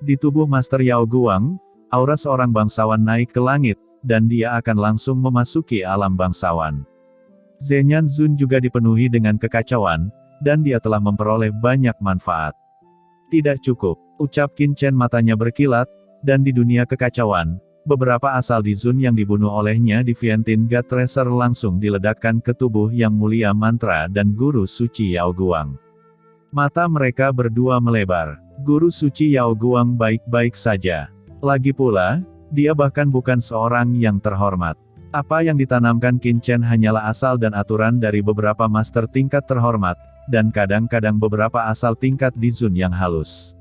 Di tubuh Master Yao Guang, aura seorang bangsawan naik ke langit, dan dia akan langsung memasuki alam bangsawan. Zhenyan Zun juga dipenuhi dengan kekacauan, dan dia telah memperoleh banyak manfaat. Tidak cukup, ucap Qin Chen matanya berkilat, dan di dunia kekacauan, beberapa asal di Zun yang dibunuh olehnya di Vientin God Tracer langsung diledakkan ke tubuh yang mulia mantra dan guru suci Yao Guang. Mata mereka berdua melebar. Guru suci Yao Guang baik-baik saja. Lagi pula, dia bahkan bukan seorang yang terhormat. Apa yang ditanamkan Qin Chen hanyalah asal dan aturan dari beberapa master tingkat terhormat, dan kadang-kadang beberapa asal tingkat di Zun yang halus.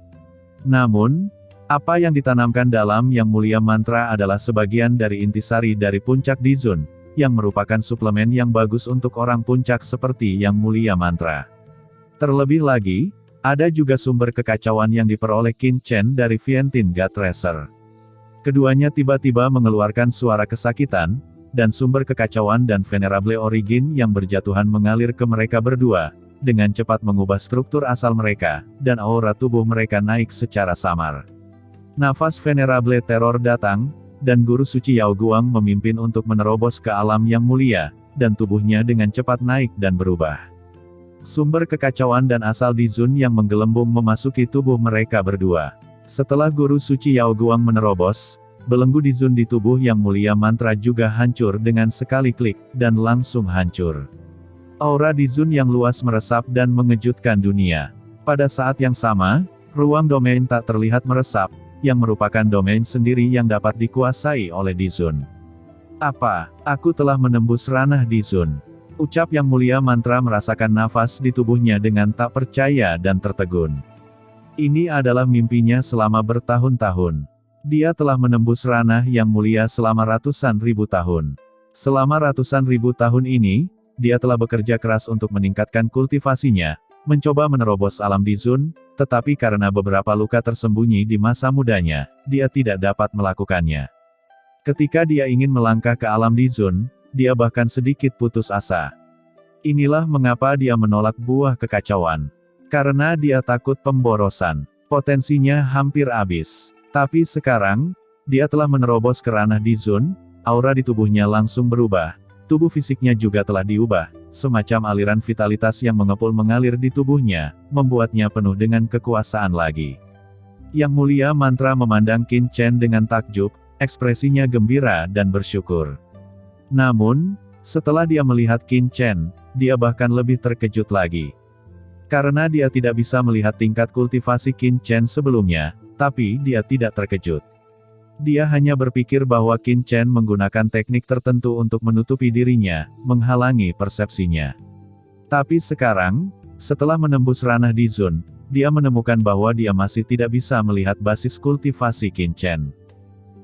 Namun, apa yang ditanamkan dalam Yang Mulia Mantra adalah sebagian dari intisari dari puncak di Zun, yang merupakan suplemen yang bagus untuk orang puncak seperti Yang Mulia Mantra. Terlebih lagi, ada juga sumber kekacauan yang diperoleh Qin Chen dari Vientin God Tracer. Keduanya tiba-tiba mengeluarkan suara kesakitan, dan sumber kekacauan dan Venerable Origin yang berjatuhan mengalir ke mereka berdua, dengan cepat mengubah struktur asal mereka, dan aura tubuh mereka naik secara samar. Nafas Venerable Terror datang, dan Guru Suci Yao Guang memimpin untuk menerobos ke alam yang mulia, dan tubuhnya dengan cepat naik dan berubah. Sumber kekacauan dan asal di Zun yang menggelembung memasuki tubuh mereka berdua. Setelah Guru Suci Yao Guang menerobos, belenggu di Zun di tubuh Yang Mulia Mantra juga hancur dengan sekali klik, dan langsung hancur. Aura di Zun yang luas meresap dan mengejutkan dunia. Pada saat yang sama, ruang domain tak terlihat meresap, yang merupakan domain sendiri yang dapat dikuasai oleh di Zun. Apa? Aku telah menembus ranah di Zun. Ucap Yang Mulia Mantra merasakan nafas di tubuhnya dengan tak percaya dan tertegun. Ini adalah mimpinya selama bertahun-tahun. Dia telah menembus ranah yang mulia selama ratusan ribu tahun. Selama ratusan ribu tahun ini, dia telah bekerja keras untuk meningkatkan kultivasinya, mencoba menerobos alam di Zun, tetapi karena beberapa luka tersembunyi di masa mudanya, dia tidak dapat melakukannya. Ketika dia ingin melangkah ke alam di Zun, dia bahkan sedikit putus asa. Inilah mengapa dia menolak buah kekacauan. Karena dia takut pemborosan. Potensinya hampir habis. Tapi sekarang, dia telah menerobos ke ranah di Zun, aura di tubuhnya langsung berubah, tubuh fisiknya juga telah diubah, semacam aliran vitalitas yang mengepul mengalir di tubuhnya, membuatnya penuh dengan kekuasaan lagi. Yang Mulia Mantra memandang Qin Chen dengan takjub, ekspresinya gembira dan bersyukur. Namun, setelah dia melihat Qin Chen, dia bahkan lebih terkejut lagi. Karena dia tidak bisa melihat tingkat kultivasi Qin Chen sebelumnya, tapi dia tidak terkejut. Dia hanya berpikir bahwa Qin Chen menggunakan teknik tertentu untuk menutupi dirinya, menghalangi persepsinya. Tapi sekarang, setelah menembus ranah di Zun, dia menemukan bahwa dia masih tidak bisa melihat basis kultivasi Qin Chen.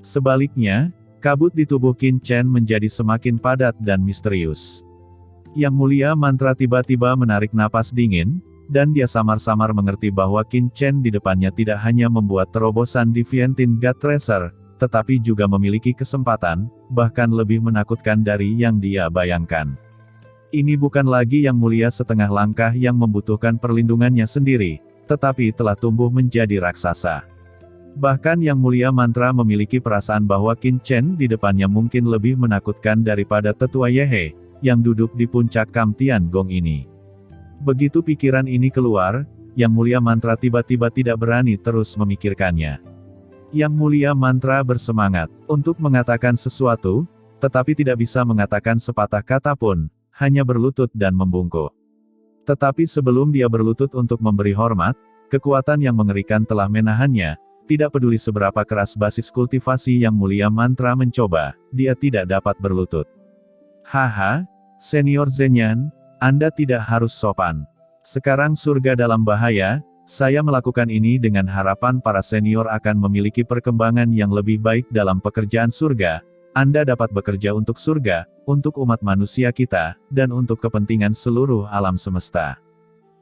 Sebaliknya, kabut di tubuh Qin Chen menjadi semakin padat dan misterius. Yang Mulia Mantra tiba-tiba menarik napas dingin, dan dia samar-samar mengerti bahwa Qin Chen di depannya tidak hanya membuat terobosan di Vientin God Tracer, tetapi juga memiliki kesempatan, bahkan lebih menakutkan dari yang dia bayangkan. Ini bukan lagi Yang Mulia setengah langkah yang membutuhkan perlindungannya sendiri, tetapi telah tumbuh menjadi raksasa. Bahkan Yang Mulia Mantra memiliki perasaan bahwa Qin Chen di depannya mungkin lebih menakutkan daripada Tetua Yehe, yang duduk di puncak Kam Tian Gong ini. Begitu pikiran ini keluar, Yang Mulia Mantra tiba-tiba tidak berani terus memikirkannya. Yang Mulia Mantra bersemangat untuk mengatakan sesuatu, tetapi tidak bisa mengatakan sepatah kata pun, hanya berlutut dan membungkuk. Tetapi sebelum dia berlutut untuk memberi hormat, kekuatan yang mengerikan telah menahannya, tidak peduli seberapa keras basis kultivasi Yang Mulia Mantra mencoba, dia tidak dapat berlutut. Haha, Senior Zhenyan, Anda tidak harus sopan. Sekarang surga dalam bahaya, saya melakukan ini dengan harapan para senior akan memiliki perkembangan yang lebih baik dalam pekerjaan surga. Anda dapat bekerja untuk surga, untuk umat manusia kita, dan untuk kepentingan seluruh alam semesta.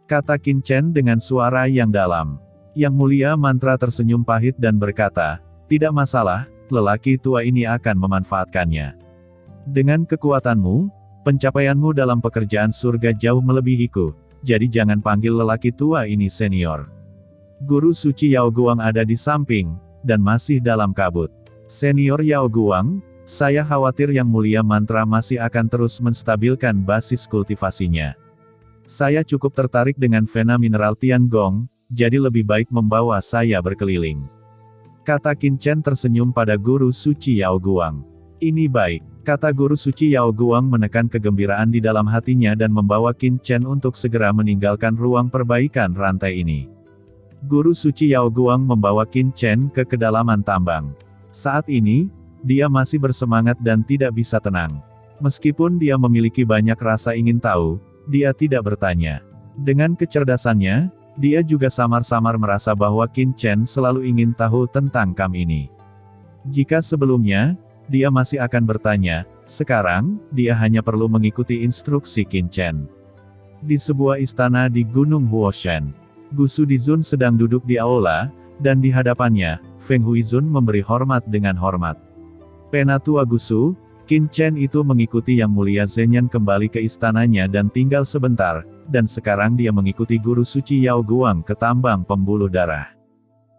Kata Qin Chen dengan suara yang dalam. Yang Mulia Mantra tersenyum pahit dan berkata, tidak masalah, lelaki tua ini akan memanfaatkannya. Dengan kekuatanmu, pencapaianmu dalam pekerjaan surga jauh melebihiku, jadi jangan panggil lelaki tua ini senior. Guru suci Yao Guang ada di samping, dan masih dalam kabut. Senior Yao Guang, saya khawatir Yang Mulia mantra masih akan terus menstabilkan basis kultivasinya. Saya cukup tertarik dengan vena mineral Tiangong, jadi lebih baik membawa saya berkeliling. Kata Qin Chen tersenyum pada guru suci Yao Guang. Ini baik, kata guru suci Yao Guang menekan kegembiraan di dalam hatinya dan membawa Qin Chen untuk segera meninggalkan ruang perbaikan rantai ini. Guru suci Yao Guang membawa Qin Chen ke kedalaman tambang. Saat ini, dia masih bersemangat dan tidak bisa tenang. Meskipun dia memiliki banyak rasa ingin tahu, dia tidak bertanya. Dengan kecerdasannya, dia juga samar-samar merasa bahwa Qin Chen selalu ingin tahu tentang kam ini. Jika sebelumnya, dia masih akan bertanya, sekarang, dia hanya perlu mengikuti instruksi Qin Chen. Di sebuah istana di Gunung Huoshan, Gusu Dizun sedang duduk di aula, dan di hadapannya, Feng Huizun memberi hormat dengan hormat. Penatua Gusu, Qin Chen itu mengikuti Yang Mulia Zhenyan kembali ke istananya dan tinggal sebentar, dan sekarang dia mengikuti guru suci Yao Guang ke tambang pembuluh darah.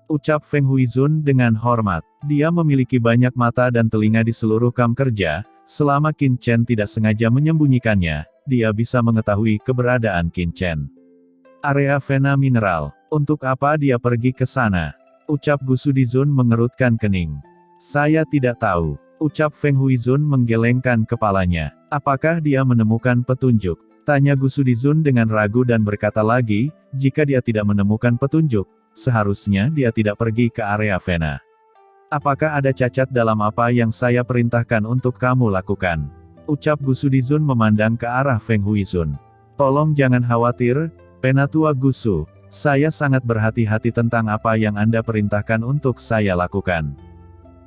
Ucap Feng Huizun dengan hormat. Dia memiliki banyak mata dan telinga di seluruh kam kerja, selama Qin Chen tidak sengaja menyembunyikannya, dia bisa mengetahui keberadaan Qin Chen. Area vena mineral, untuk apa dia pergi ke sana? Ucap Gusu Dizun mengerutkan kening. Saya tidak tahu, ucap Feng Huizun menggelengkan kepalanya. Apakah dia menemukan petunjuk? Tanya Gusu Dizun dengan ragu dan berkata lagi, jika dia tidak menemukan petunjuk, seharusnya dia tidak pergi ke area vena. Apakah ada cacat dalam apa yang saya perintahkan untuk kamu lakukan? Ucap Gusu Dizun memandang ke arah Feng Huizun. Tolong jangan khawatir, Penatua Gusu, saya sangat berhati-hati tentang apa yang Anda perintahkan untuk saya lakukan.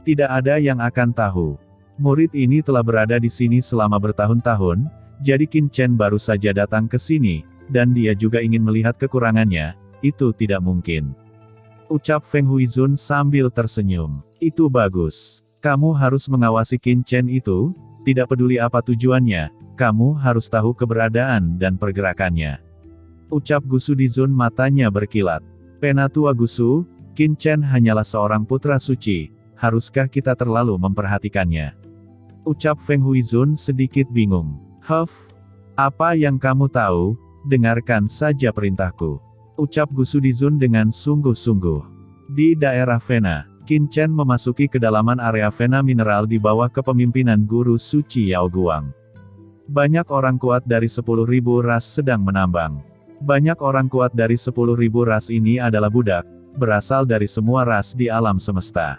Tidak ada yang akan tahu. Murid ini telah berada di sini selama bertahun-tahun, jadi Qin Chen baru saja datang ke sini, dan dia juga ingin melihat kekurangannya, itu tidak mungkin. Ucap Feng Huizun sambil tersenyum. Itu bagus. Kamu harus mengawasi Qin Chen itu, tidak peduli apa tujuannya, kamu harus tahu keberadaan dan pergerakannya. Ucap Gusu Dizun matanya berkilat. Penatua Gusu, Qin Chen hanyalah seorang putra suci. Haruskah kita terlalu memperhatikannya? Ucap Feng Huizun sedikit bingung. Huff, apa yang kamu tahu? Dengarkan saja perintahku. Ucap Gusu Dizun dengan sungguh-sungguh. Di daerah vena, Qin Chen memasuki kedalaman area vena mineral di bawah kepemimpinan guru suci Yao Guang. Banyak orang kuat dari 10.000 ras sedang menambang. Banyak orang kuat dari 10.000 ras ini adalah budak, berasal dari semua ras di alam semesta.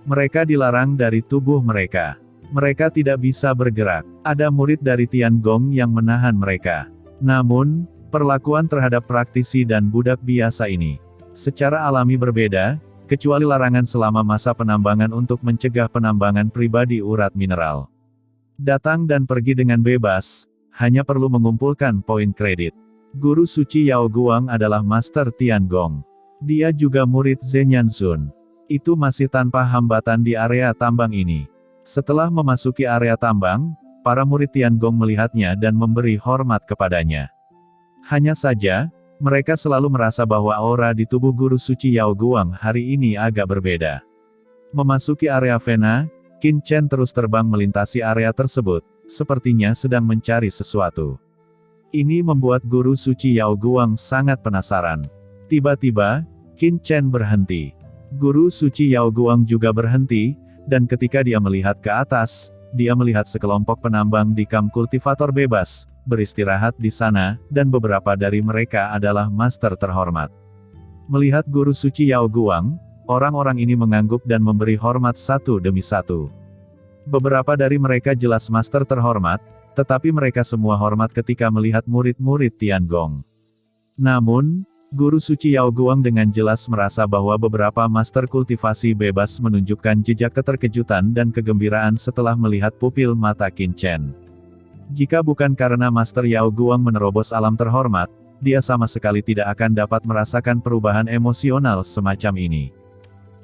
Mereka dilarang dari tubuh mereka. Mereka tidak bisa bergerak. Ada murid dari Tiangong yang menahan mereka. Namun, perlakuan terhadap praktisi dan budak biasa ini secara alami berbeda, kecuali larangan selama masa penambangan untuk mencegah penambangan pribadi urat mineral. Datang dan pergi dengan bebas, hanya perlu mengumpulkan poin kredit. Guru suci Yao Guang adalah Master Tiangong. Dia juga murid Zhenyan Zun. Itu masih tanpa hambatan di area tambang ini. Setelah memasuki area tambang, para murid Tiangong melihatnya dan memberi hormat kepadanya. Hanya saja, mereka selalu merasa bahwa aura di tubuh guru suci Yao Guang hari ini agak berbeda. Memasuki area vena, Qin Chen terus terbang melintasi area tersebut, sepertinya sedang mencari sesuatu. Ini membuat guru suci Yao Guang sangat penasaran. Tiba-tiba, Qin Chen berhenti. Guru suci Yao Guang juga berhenti, dan ketika dia melihat ke atas, dia melihat sekelompok penambang di kam kultivator bebas, beristirahat di sana, dan beberapa dari mereka adalah master terhormat. Melihat guru suci Yao Guang, orang-orang ini mengangguk dan memberi hormat satu demi satu. Beberapa dari mereka jelas master terhormat, tetapi mereka semua hormat ketika melihat murid-murid Tiangong. Namun, Guru suci Yao Guang dengan jelas merasa bahwa beberapa master kultivasi bebas menunjukkan jejak keterkejutan dan kegembiraan setelah melihat pupil mata Qin Chen. Jika bukan karena Master Yao Guang menerobos alam terhormat, dia sama sekali tidak akan dapat merasakan perubahan emosional semacam ini.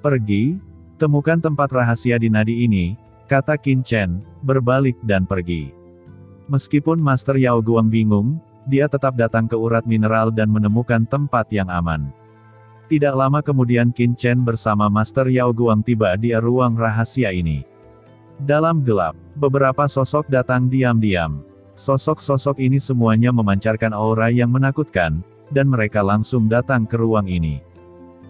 Pergi, temukan tempat rahasia di nadi ini, kata Qin Chen, berbalik dan pergi. Meskipun Master Yao Guang bingung, dia tetap datang ke urat mineral dan menemukan tempat yang aman. Tidak lama kemudian Qin Chen bersama Master Yao Guang tiba di ruang rahasia ini. Dalam gelap, beberapa sosok datang diam-diam. Sosok-sosok ini semuanya memancarkan aura yang menakutkan, dan mereka langsung datang ke ruang ini.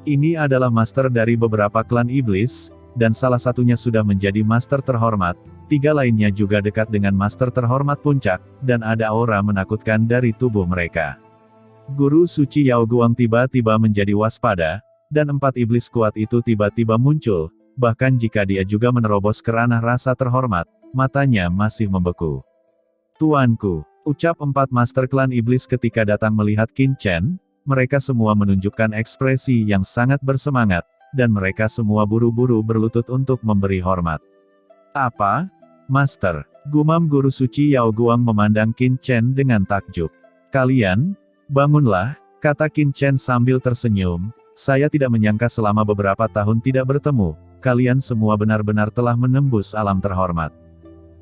Ini adalah master dari beberapa klan iblis, dan salah satunya sudah menjadi master terhormat, 3 lainnya juga dekat dengan master terhormat puncak, dan ada aura menakutkan dari tubuh mereka. Guru suci Yao Guang tiba-tiba menjadi waspada, dan 4 iblis kuat itu tiba-tiba muncul, bahkan jika dia juga menerobos ke ranah rasa terhormat, matanya masih membeku. Tuanku, ucap 4 master klan iblis ketika datang melihat Qin Chen, mereka semua menunjukkan ekspresi yang sangat bersemangat, dan mereka semua buru-buru berlutut untuk memberi hormat. Apa? Master, gumam guru suci Yao Guang memandang Qin Chen dengan takjub. Kalian? Bangunlah, kata Qin Chen sambil tersenyum, saya tidak menyangka selama beberapa tahun tidak bertemu, kalian semua benar-benar telah menembus alam terhormat.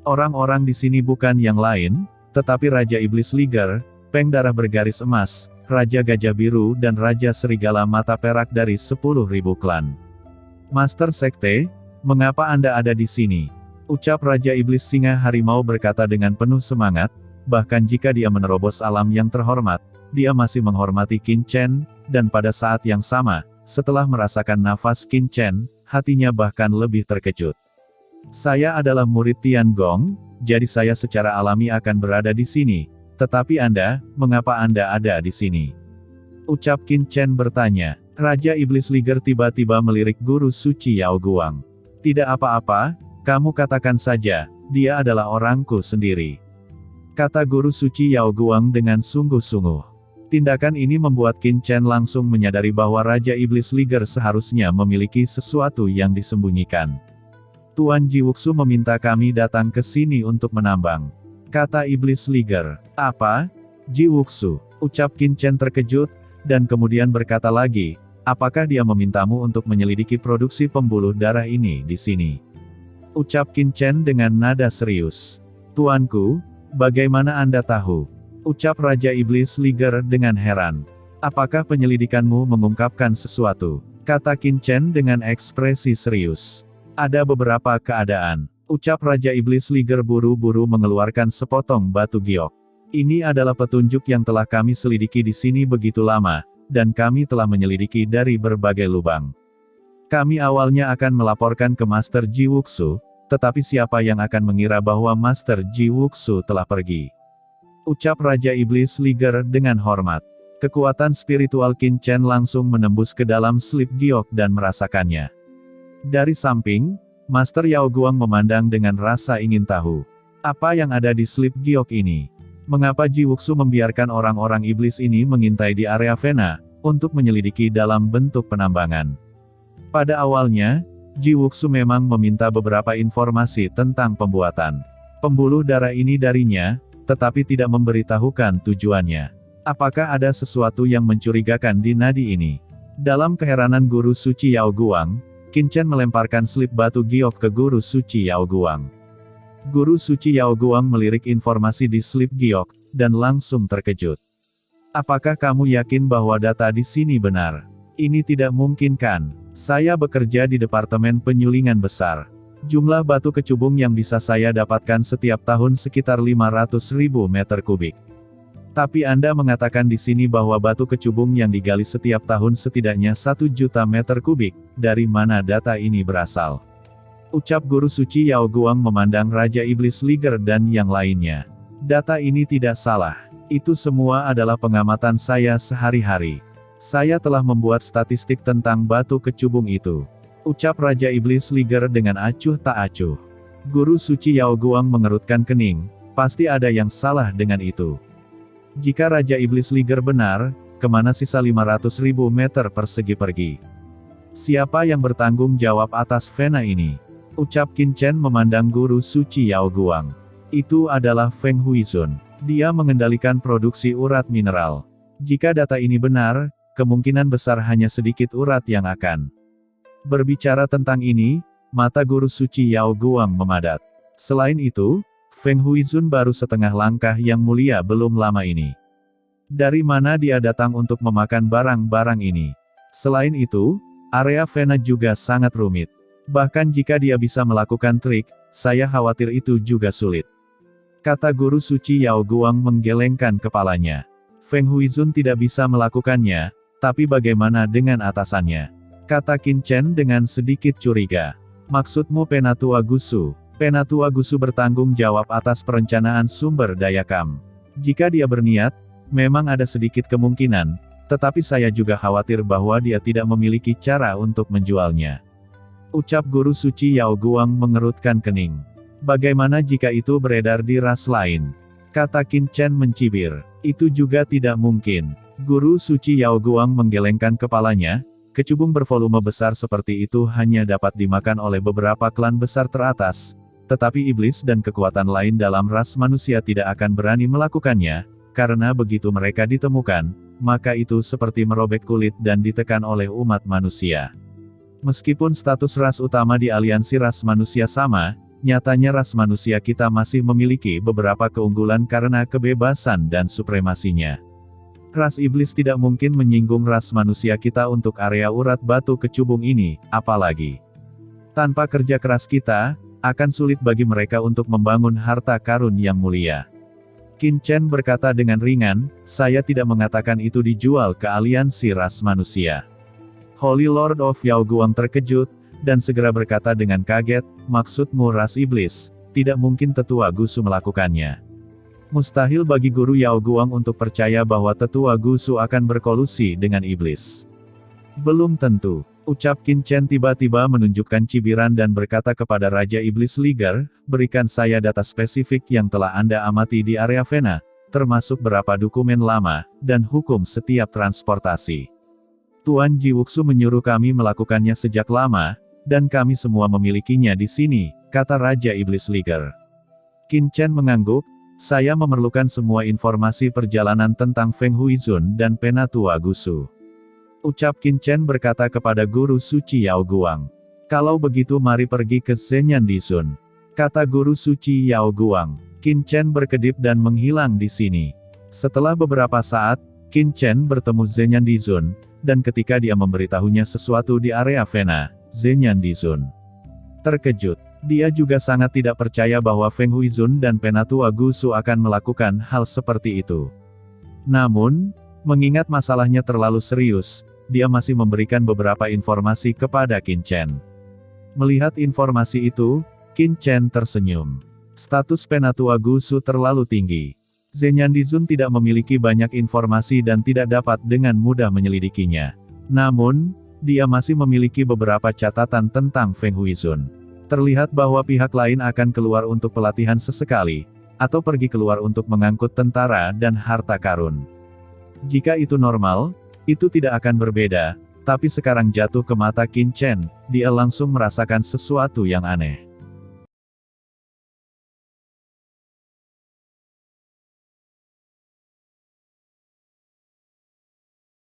Orang-orang di sini bukan yang lain, tetapi Raja Iblis Liger, Peng Darah Bergaris Emas, Raja Gajah Biru dan Raja Serigala Mata Perak dari 10.000 klan. Master Sekte, mengapa Anda ada di sini? Ucap Raja Iblis Singa Harimau berkata dengan penuh semangat, bahkan jika dia menerobos alam yang terhormat, dia masih menghormati Qin Chen, dan pada saat yang sama, setelah merasakan nafas Qin Chen, hatinya bahkan lebih terkejut. Saya adalah murid Tian Gong, jadi saya secara alami akan berada di sini. Tetapi Anda, mengapa Anda ada di sini? Ucap Qin Chen bertanya. Raja Iblis Liger tiba-tiba melirik guru suci Yao Guang. Tidak apa-apa, kamu katakan saja, dia adalah orangku sendiri. Kata guru suci Yao Guang dengan sungguh-sungguh. Tindakan ini membuat Qin Chen langsung menyadari bahwa Raja Iblis Liger seharusnya memiliki sesuatu yang disembunyikan. Tuan Jiwuxu meminta kami datang ke sini untuk menambang. Kata Iblis Liger. Apa? Jiwuxu, ucap Qin Chen terkejut, dan kemudian berkata lagi, apakah dia memintamu untuk menyelidiki produksi pembuluh darah ini di sini? Ucap Qin Chen dengan nada serius. Tuanku, bagaimana Anda tahu? Ucap Raja Iblis Liger dengan heran. Apakah penyelidikanmu mengungkapkan sesuatu? Kata Qin Chen dengan ekspresi serius. Ada beberapa keadaan. Ucap Raja Iblis Liger buru-buru mengeluarkan sepotong batu giok. Ini adalah petunjuk yang telah kami selidiki di sini begitu lama, dan kami telah menyelidiki dari berbagai lubang. Kami awalnya akan melaporkan ke Master Jiwuxu, tetapi siapa yang akan mengira bahwa Master Jiwuxu telah pergi? Ucap Raja Iblis Liger dengan hormat. Kekuatan spiritual Qin Chen langsung menembus ke dalam slip giok dan merasakannya. Dari samping, Master Yao Guang memandang dengan rasa ingin tahu. Apa yang ada di slip giok ini? Mengapa Jiwuxu membiarkan orang-orang iblis ini mengintai di area Vena, untuk menyelidiki dalam bentuk penambangan? Pada awalnya, Jiwuxu memang meminta beberapa informasi tentang pembuatan pembuluh darah ini darinya, tetapi tidak memberitahukan tujuannya. Apakah ada sesuatu yang mencurigakan di nadi ini? Dalam keheranan guru suci Yao Guang, Qin Chen melemparkan slip batu giok ke guru suci Yao Guang. Guru suci Yao Guang melirik informasi di slip giok, dan langsung terkejut. Apakah kamu yakin bahwa data di sini benar? Ini tidak mungkin kan? Saya bekerja di Departemen Penyulingan Besar. Jumlah batu kecubung yang bisa saya dapatkan setiap tahun sekitar 500.000 meter kubik. Tapi Anda mengatakan di sini bahwa batu kecubung yang digali setiap tahun setidaknya 1 juta meter kubik, dari mana data ini berasal? Ucap guru suci Yao Guang memandang Raja Iblis Liger dan yang lainnya. Data ini tidak salah. Itu semua adalah pengamatan saya sehari-hari. Saya telah membuat statistik tentang batu kecubung itu. Ucap Raja Iblis Liger dengan acuh tak acuh. Guru suci Yao Guang mengerutkan kening, pasti ada yang salah dengan itu. Jika Raja Iblis Liger benar, kemana sisa 500.000 meter persegi pergi? Siapa yang bertanggung jawab atas Vena ini? Ucap Qin Chen memandang guru suci Yao Guang. Itu adalah Feng Huizun. Dia mengendalikan produksi urat mineral. Jika data ini benar, kemungkinan besar hanya sedikit urat yang akan. Berbicara tentang ini, mata guru suci Yao Guang memadat. Selain itu, Feng Huizun baru setengah langkah yang mulia belum lama ini. Dari mana dia datang untuk memakan barang-barang ini? Selain itu, area Vena juga sangat rumit. Bahkan jika dia bisa melakukan trik, saya khawatir itu juga sulit. Kata guru suci Yao Guang menggelengkan kepalanya. Feng Huizun tidak bisa melakukannya, tapi bagaimana dengan atasannya? Kata Qin Chen dengan sedikit curiga. Maksudmu Penatua Gusu? Penatua Gusu bertanggung jawab atas perencanaan sumber daya KAM. Jika dia berniat, memang ada sedikit kemungkinan, tetapi saya juga khawatir bahwa dia tidak memiliki cara untuk menjualnya. Ucap guru suci Yao Guang mengerutkan kening. Bagaimana jika itu beredar di ras lain? Kata Qin Chen mencibir. Itu juga tidak mungkin. Guru suci Yao Guang menggelengkan kepalanya. Kecubung bervolume besar seperti itu hanya dapat dimakan oleh beberapa klan besar teratas, tetapi iblis dan kekuatan lain dalam ras manusia tidak akan berani melakukannya, karena begitu mereka ditemukan, maka itu seperti merobek kulit dan ditekan oleh umat manusia. Meskipun status ras utama di aliansi ras manusia sama, nyatanya ras manusia kita masih memiliki beberapa keunggulan karena kebebasan dan supremasinya. Ras iblis tidak mungkin menyinggung ras manusia kita untuk area urat batu kecubung ini, apalagi. Tanpa kerja keras kita, akan sulit bagi mereka untuk membangun harta karun yang mulia. Qin Chen berkata dengan ringan, saya tidak mengatakan itu dijual ke aliansi ras manusia. Holy Lord of Yao Guang terkejut, dan segera berkata dengan kaget, maksudmu ras iblis? Tidak mungkin Tetua Gusu melakukannya. Mustahil bagi guru Yao Guang untuk percaya bahwa Tetua Gusu akan berkolusi dengan iblis. Belum tentu, ucap Qin Chen tiba-tiba menunjukkan cibiran dan berkata kepada Raja Iblis Liger, berikan saya data spesifik yang telah Anda amati di area Vena, termasuk berapa dokumen lama, dan hukum setiap transportasi. Tuan Ji Wuxu menyuruh kami melakukannya sejak lama, dan kami semua memilikinya di sini, kata Raja Iblis Liger. Qin Chen mengangguk, saya memerlukan semua informasi perjalanan tentang Feng Huizun dan Penatua Gusu. Ucap Qin Chen berkata kepada guru suci Yao Guang. Kalau begitu mari pergi ke Zhenyan Dizun. Kata guru suci Yao Guang. Qin Chen berkedip dan menghilang di sini. Setelah beberapa saat, Qin Chen bertemu Zhenyan Dizun, dan ketika dia memberitahunya sesuatu di area Vena, Zhenyan Dizun terkejut. Dia juga sangat tidak percaya bahwa Feng Huizun dan Penatua Gusu akan melakukan hal seperti itu. Namun, mengingat masalahnya terlalu serius, dia masih memberikan beberapa informasi kepada Qin Chen. Melihat informasi itu, Qin Chen tersenyum. Status Penatua Gusu terlalu tinggi. Zhenyan Dizun tidak memiliki banyak informasi dan tidak dapat dengan mudah menyelidikinya. Namun, dia masih memiliki beberapa catatan tentang Feng Huizun. Terlihat bahwa pihak lain akan keluar untuk pelatihan sesekali, atau pergi keluar untuk mengangkut tentara dan harta karun. Jika itu normal, itu tidak akan berbeda, tapi sekarang jatuh ke mata Qin Chen, dia langsung merasakan sesuatu yang aneh.